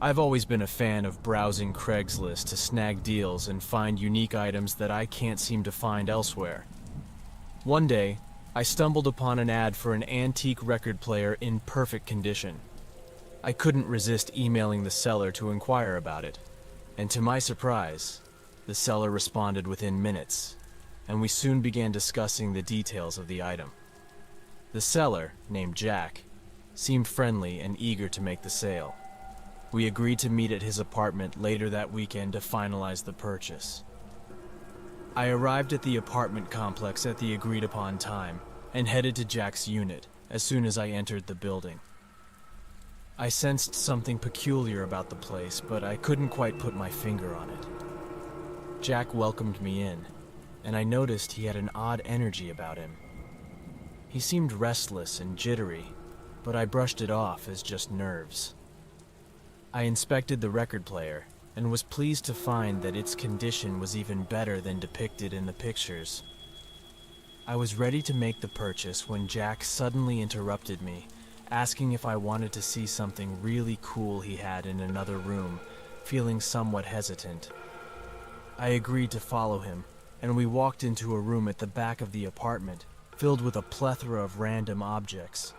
I've always been a fan of browsing Craigslist to snag deals and find unique items that I can't seem to find elsewhere. One day, I stumbled upon an ad for an antique record player in perfect condition. I couldn't resist emailing the seller to inquire about it, and to my surprise, the seller responded within minutes, and we soon began discussing the details of the item. The seller, named Jack, seemed friendly and eager to make the sale. We agreed to meet at his apartment later that weekend to finalize the purchase. I arrived at the apartment complex at the agreed-upon time and headed to Jack's unit as soon as I entered the building. I sensed something peculiar about the place, but I couldn't quite put my finger on it. Jack welcomed me in, and I noticed he had an odd energy about him. He seemed restless and jittery, but I brushed it off as just nerves. I inspected the record player and was pleased to find that its condition was even better than depicted in the pictures. I was ready to make the purchase when Jack suddenly interrupted me, asking if I wanted to see something really cool he had in another room, feeling somewhat hesitant. I agreed to follow him, and we walked into a room at the back of the apartment, filled with a plethora of random objects.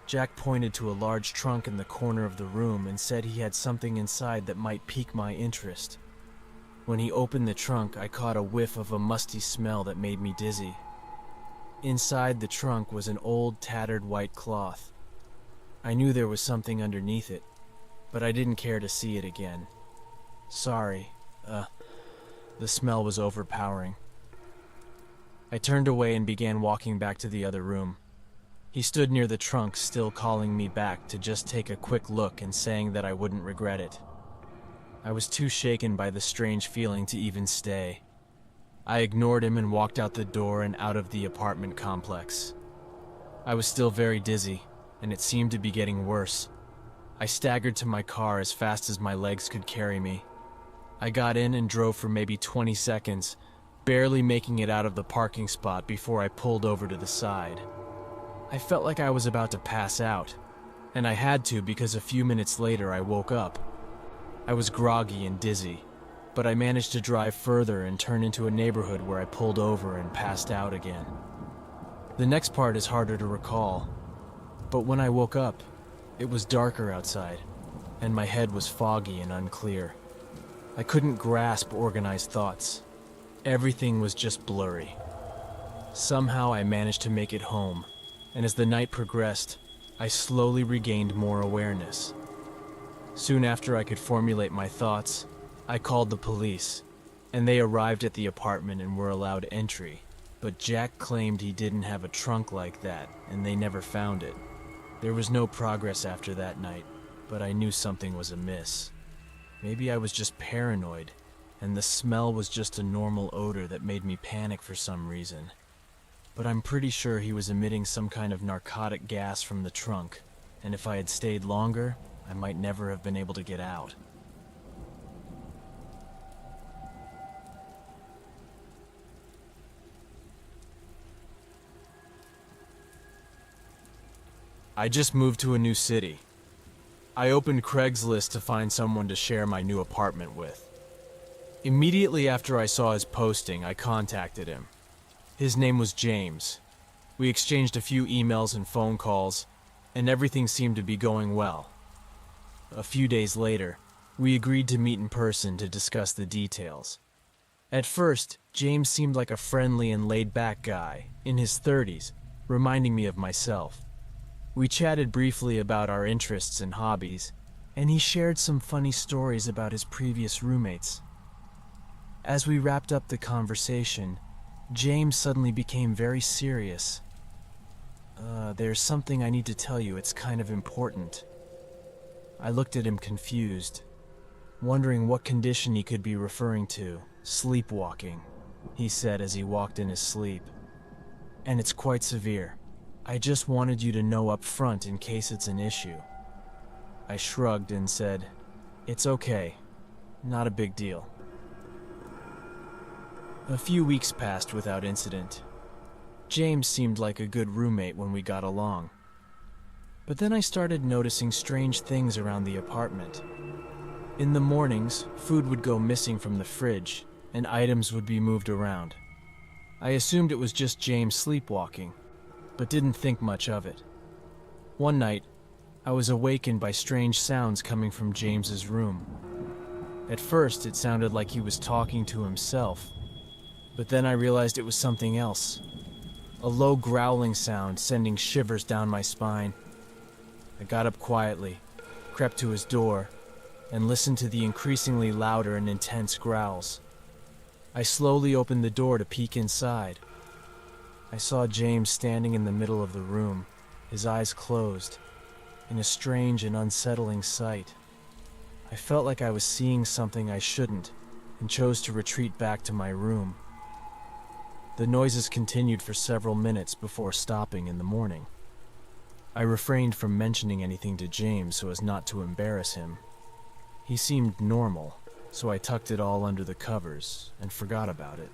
Jack pointed to a large trunk in the corner of the room and said he had something inside that might pique my interest. When he opened the trunk, I caught a whiff of a musty smell that made me dizzy. Inside the trunk was an old, tattered white cloth. I knew there was something underneath it, but I didn't care to see it again. Sorry, the smell was overpowering. I turned away and began walking back to the other room. He stood near the trunk, still calling me back to just take a quick look and saying that I wouldn't regret it. I was too shaken by the strange feeling to even stay. I ignored him and walked out the door and out of the apartment complex. I was still very dizzy, and it seemed to be getting worse. I staggered to my car as fast as my legs could carry me. I got in and drove for maybe 20 seconds, barely making it out of the parking spot before I pulled over to the side. I felt like I was about to pass out, and I had to because a few minutes later I woke up. I was groggy and dizzy, but I managed to drive further and turn into a neighborhood where I pulled over and passed out again. The next part is harder to recall, but when I woke up, it was darker outside, and my head was foggy and unclear. I couldn't grasp organized thoughts. Everything was just blurry. Somehow I managed to make it home, and as the night progressed, I slowly regained more awareness. Soon after I could formulate my thoughts, I called the police, and they arrived at the apartment and were allowed entry. But Jack claimed he didn't have a trunk like that, and they never found it. There was no progress after that night, but I knew something was amiss. Maybe I was just paranoid, and the smell was just a normal odor that made me panic for some reason. But I'm pretty sure he was emitting some kind of narcotic gas from the trunk, and if I had stayed longer, I might never have been able to get out. I just moved to a new city. I opened Craigslist to find someone to share my new apartment with. Immediately after I saw his posting, I contacted him. His name was James. We exchanged a few emails and phone calls, and everything seemed to be going well. A few days later, we agreed to meet in person to discuss the details. At first, James seemed like a friendly and laid-back guy, in his 30s, reminding me of myself. We chatted briefly about our interests and hobbies, and he shared some funny stories about his previous roommates. As we wrapped up the conversation, James suddenly became very serious. There's something I need to tell you, it's kind of important. I looked at him confused, wondering what condition he could be referring to. Sleepwalking, he said as he walked in his sleep. And it's quite severe. I just wanted you to know up front in case it's an issue. I shrugged and said, "It's okay. Not a big deal." A few weeks passed without incident. James seemed like a good roommate when we got along. But then I started noticing strange things around the apartment. In the mornings, food would go missing from the fridge, and items would be moved around. I assumed it was just James sleepwalking, but didn't think much of it. One night, I was awakened by strange sounds coming from James's room. At first, it sounded like he was talking to himself, but then I realized it was something else. A low growling sound sending shivers down my spine. I got up quietly, crept to his door, and listened to the increasingly louder and intense growls. I slowly opened the door to peek inside. I saw James standing in the middle of the room, his eyes closed, in a strange and unsettling sight. I felt like I was seeing something I shouldn't, and chose to retreat back to my room. The noises continued for several minutes before stopping in the morning. I refrained from mentioning anything to James so as not to embarrass him. He seemed normal, so I tucked it all under the covers and forgot about it.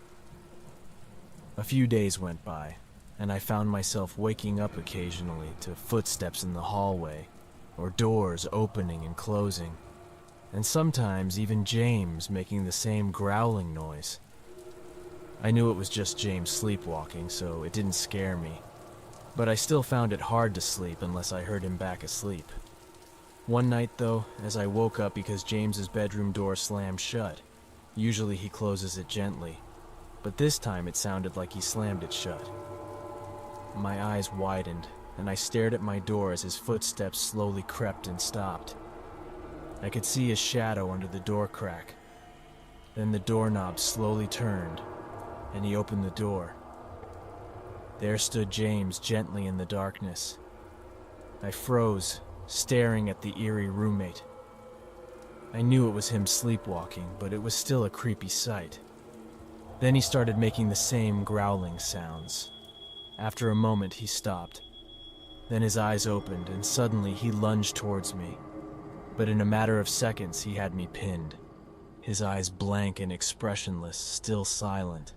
A few days went by, and I found myself waking up occasionally to footsteps in the hallway, or doors opening and closing, and sometimes even James making the same growling noise. I knew it was just James sleepwalking, so it didn't scare me, but I still found it hard to sleep unless I heard him back asleep. One night, though, as I woke up because James's bedroom door slammed shut. Usually he closes it gently, but this time it sounded like he slammed it shut. My eyes widened, and I stared at my door as his footsteps slowly crept and stopped. I could see his shadow under the door crack. Then the doorknob slowly turned, and he opened the door. There stood James gently in the darkness. I froze, staring at the eerie roommate. I knew it was him sleepwalking, but it was still a creepy sight. Then he started making the same growling sounds. After a moment, he stopped. Then his eyes opened, and suddenly he lunged towards me. But in a matter of seconds, he had me pinned. His eyes blank and expressionless, still silent.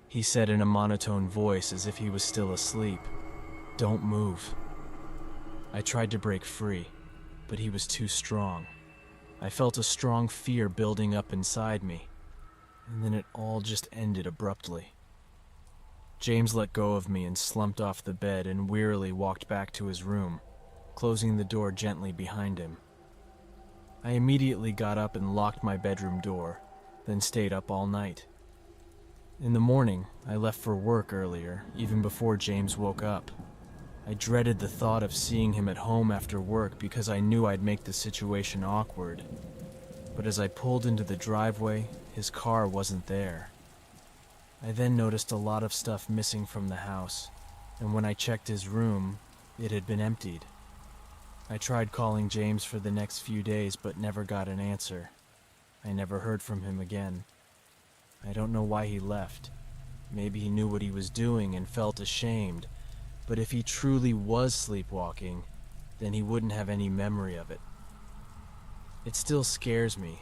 He said in a monotone voice as if he was still asleep, "Don't move." I tried to break free, but he was too strong. I felt a strong fear building up inside me, and then it all just ended abruptly. James let go of me and slumped off the bed and wearily walked back to his room, closing the door gently behind him. I immediately got up and locked my bedroom door, then stayed up all night. In the morning, I left for work earlier, even before James woke up. I dreaded the thought of seeing him at home after work because I knew I'd make the situation awkward. But as I pulled into the driveway, his car wasn't there. I then noticed a lot of stuff missing from the house, and when I checked his room, it had been emptied. I tried calling James for the next few days but never got an answer. I never heard from him again. I don't know why he left. Maybe he knew what he was doing and felt ashamed. But if he truly was sleepwalking, then he wouldn't have any memory of it. It still scares me,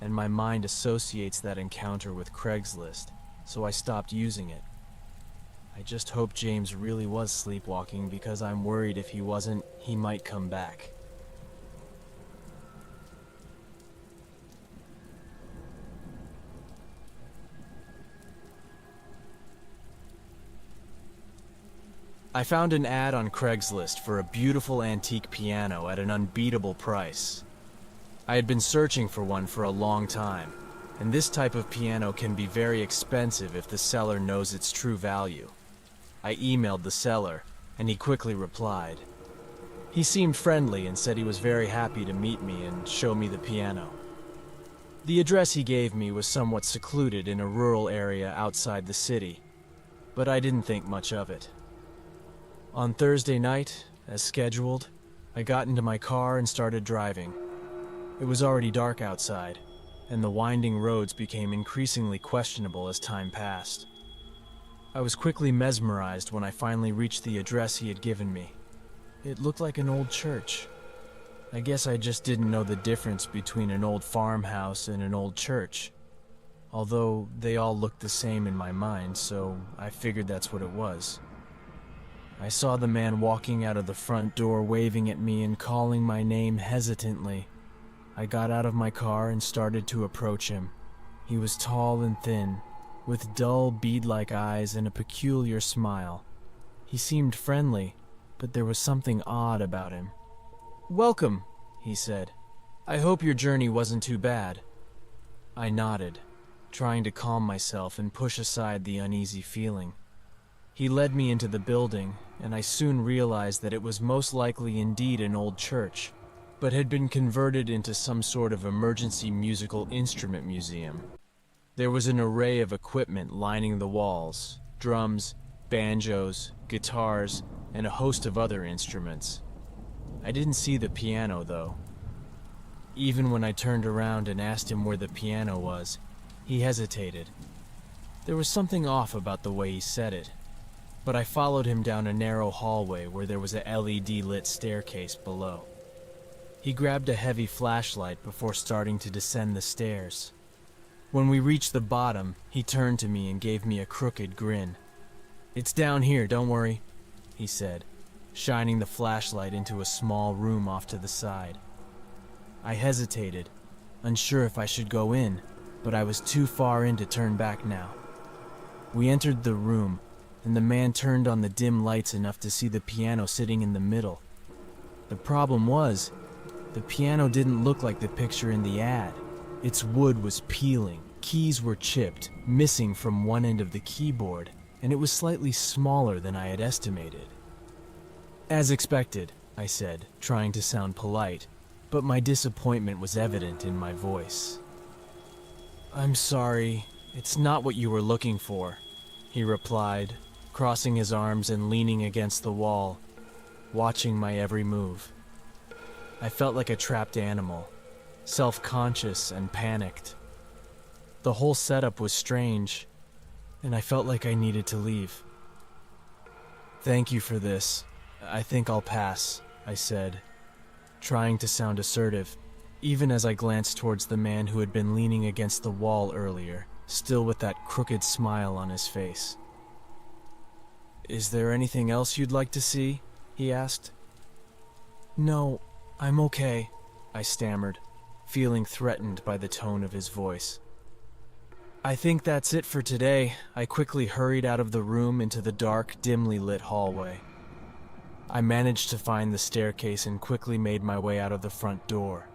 and my mind associates that encounter with Craigslist, so I stopped using it. I just hope James really was sleepwalking because I'm worried if he wasn't, he might come back. I found an ad on Craigslist for a beautiful antique piano at an unbeatable price. I had been searching for one for a long time, and this type of piano can be very expensive if the seller knows its true value. I emailed the seller, and he quickly replied. He seemed friendly and said he was very happy to meet me and show me the piano. The address he gave me was somewhat secluded in a rural area outside the city, but I didn't think much of it. On Thursday night, as scheduled, I got into my car and started driving. It was already dark outside, and the winding roads became increasingly questionable as time passed. I was quickly mesmerized when I finally reached the address he had given me. It looked like an old church. I guess I just didn't know the difference between an old farmhouse and an old church, although they all looked the same in my mind, so I figured that's what it was. I saw the man walking out of the front door, waving at me and calling my name hesitantly. I got out of my car and started to approach him. He was tall and thin, with dull, bead-like eyes and a peculiar smile. He seemed friendly, but there was something odd about him. "Welcome," he said. "I hope your journey wasn't too bad." I nodded, trying to calm myself and push aside the uneasy feeling. He led me into the building, and I soon realized that it was most likely indeed an old church, but had been converted into some sort of emergency musical instrument museum. There was an array of equipment lining the walls: drums, banjos, guitars, and a host of other instruments. I didn't see the piano, though. Even when I turned around and asked him where the piano was, he hesitated. There was something off about the way he said it, but I followed him down a narrow hallway where there was a LED-lit staircase below. He grabbed a heavy flashlight before starting to descend the stairs. When we reached the bottom, he turned to me and gave me a crooked grin. "It's down here, don't worry," he said, shining the flashlight into a small room off to the side. I hesitated, unsure if I should go in, but I was too far in to turn back now. We entered the room, and the man turned on the dim lights enough to see the piano sitting in the middle. The problem was, the piano didn't look like the picture in the ad. Its wood was peeling, keys were chipped, missing from one end of the keyboard, and it was slightly smaller than I had estimated. "As expected," I said, trying to sound polite, but my disappointment was evident in my voice. "I'm sorry, it's not what you were looking for," he replied, crossing his arms and leaning against the wall, watching my every move. I felt like a trapped animal, self-conscious and panicked. The whole setup was strange, and I felt like I needed to leave. "Thank you for this. I think I'll pass," I said, trying to sound assertive, even as I glanced towards the man who had been leaning against the wall earlier, still with that crooked smile on his face. "Is there anything else you'd like to see?" he asked. "No, I'm okay," I stammered, feeling threatened by the tone of his voice. "I think that's it for today." I quickly hurried out of the room into the dark, dimly lit hallway. I managed to find the staircase and quickly made my way out of the front door.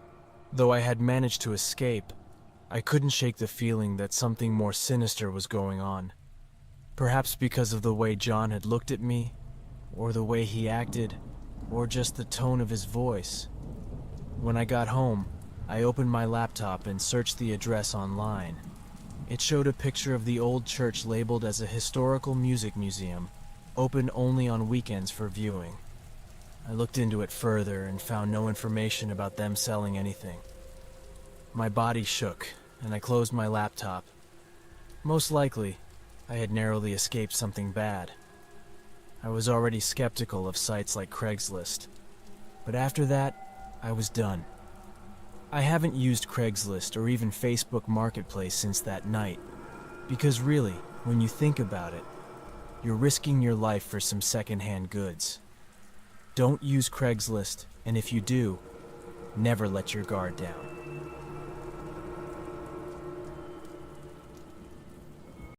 Though I had managed to escape, I couldn't shake the feeling that something more sinister was going on. Perhaps because of the way John had looked at me, or the way he acted, or just the tone of his voice. When I got home, I opened my laptop and searched the address online. It showed a picture of the old church labeled as a historical music museum, open only on weekends for viewing. I looked into it further and found no information about them selling anything. My body shook, and I closed my laptop. Most likely, I had narrowly escaped something bad. I was already skeptical of sites like Craigslist, but after that, I was done. I haven't used Craigslist or even Facebook Marketplace since that night, because really, when you think about it, you're risking your life for some secondhand goods. Don't use Craigslist, and if you do, never let your guard down.